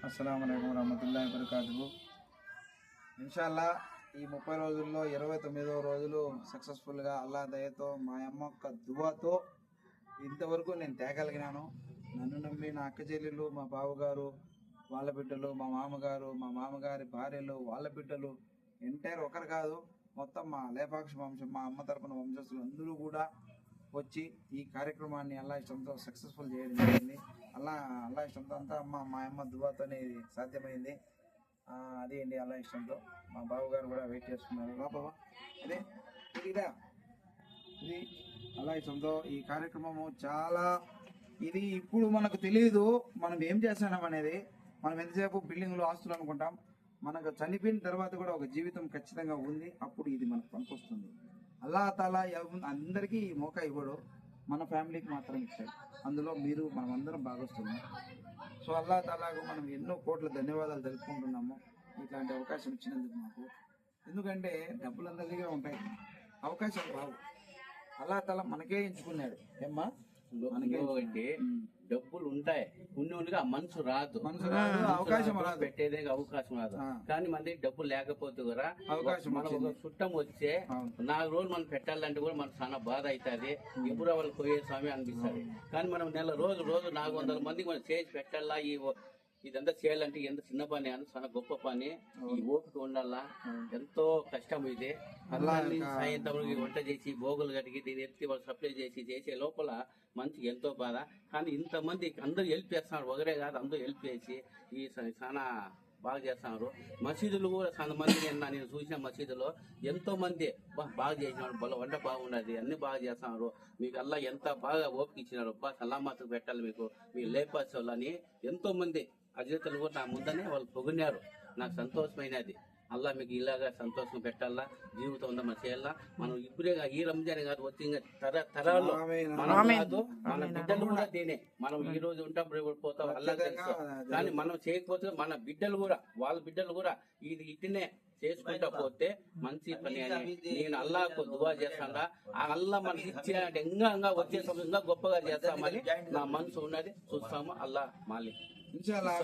అస్సలాము అలైకుం వరహ్మతుల్లాహి వబరకాతుహు. ఇన్షాల్లా ఈ 30 రోజుల్లో 29వ రోజులు సక్సెస్ఫుల్గా అల్లా దయతో మా అమ్మ యొక్క దువాతో ఇంతవరకు నేను తేగలిగినాను. నన్ను నమ్మి నా అక్క చెల్లెలు, మా బావగారు వాళ్ళ బిడ్డలు, మా మామగారు, మా మామగారి భార్యలు వాళ్ళ బిడ్డలు, ఎంటైర్ ఒకరు కాదు మొత్తం మా లేపాక్ష వంశం, మా అమ్మ తరపున వంశస్థులు అందరూ కూడా వచ్చి ఈ కార్యక్రమాన్ని అల్లా ఇష్టంతో సక్సెస్ఫుల్ చేయడం జరిగింది. అల్లా ఇష్టంతో అంతా మా అమ్మ దువాతోనే ఇది సాధ్యమైంది. అదే అండి అల్లా ఇష్టంతో. మా బావగారు కూడా వెయిట్ చేస్తున్నారు లోపల. అదే ఇది అల్లా ఇష్టంతో ఈ కార్యక్రమము చాలా ఇది ఇప్పుడు మనకు తెలియదు మనం ఏం చేస్తున్నాం అనేది. మనం ఎంతసేపు బిల్డింగ్లు ఆస్తులు అనుకుంటాం, మనకు చనిపోయిన తర్వాత కూడా ఒక జీవితం ఖచ్చితంగా ఉంది. అప్పుడు ఇది మనకు పనికొస్తుంది. అల్లా తాలా అందరికీ ఈ మోకా ఇవ్వడు, మన ఫ్యామిలీకి మాత్రం ఇచ్చాడు. అందులో మీరు మనమందరం భాగస్తున్నాం. సో అల్లా తాలాకు మనం ఎన్నో కోట్ల ధన్యవాదాలు తెలుపుకుంటున్నాము ఇట్లాంటి అవకాశం ఇచ్చినందుకు మాకు. ఎందుకంటే డబ్బులు అందరిగా ఉంటాయి, అవకాశాలు రావు. అల్లా తాలా మనకే ఎంచుకున్నాడు. ఏమ్మా అంటే డబ్బులు ఉంటాయి, ఉన్నోళ్ళుగా మనసు రాదు, అవకాశం రాదు, పెట్టేదే అవకాశం రాదు. కానీ మన డబ్బులు లేకపోతే కూడా అవకాశం మనం ఒక చుట్టం వచ్చే 4 రోజులు మనం పెట్టాలంటే కూడా మనకు చాలా బాధ అవుతుంది. ఎప్పుడు వాళ్ళు పోయే స్వామి అనిపిస్తుంది. కానీ మనం నెల రోజు 400 మందికి మనం చేసి పెట్టాలా, ఇదంతా చేయాలంటే ఎంత చిన్న పని అని చాలా గొప్ప పని. ఈ ఓపిక ఉండాలా, ఎంతో కష్టం ఇది. సాయంత్రం వంట చేసి భోగులు కడిగి దీన్ని ఎత్తి వాళ్ళు సప్లై చేసే లోపల మంచిగా ఎంతో బాధ. కానీ ఇంతమంది అందరూ హెల్ప్ చేస్తున్నారు, ఒకరే కాదు అందరూ హెల్ప్ చేసి ఈ చాలా బాగా చేస్తున్నారు. మసీదులు కూడా చాలా మంది నేను చూసిన మసీదులో ఎంతో మంది బాగా చేసినారు, వంట బాగున్నది, అన్ని బాగా చేస్తున్నారు. మీకు అల్లా ఎంత బాగా ఓపిక ఇచ్చినారు, సలామతు పెట్టాలి మీకు లేపాస్ అని ఎంతో మంది అధినేతలు కూడా నా ముందనే వాళ్ళు పొగినారు. నాకు సంతోషమైనది. అల్లా మీకు ఇలాగా సంతోషం పెట్టాలా, జీవితం ఉందా మనం చేయాలా. మనం ఇప్పుడే ఈ రంజాన్ కాదు, వచ్చి తరాలు మన బిడ్డలు కూడా తినే మనం ఈ రోజు ఉంటాం, రేపు పోతాం అల్లా తెలుసు. కానీ మనం చేయకపోతే మన బిడ్డలు కూడా వాళ్ళ బిడ్డలు కూడా ఇది ఇట్టినే చేసుకుంటా పోతే మంచి పని అని నేను అల్లాకు దువా చేస్తాడా. ఆ అల్లా మనకి ఇచ్చేయంటే ఇంకా వచ్చే ఇంకా గొప్పగా చేస్తామని నా మనసు ఉన్నది. చూస్తాము అల్లా మాలి. ఇన్షాల్లాహ్.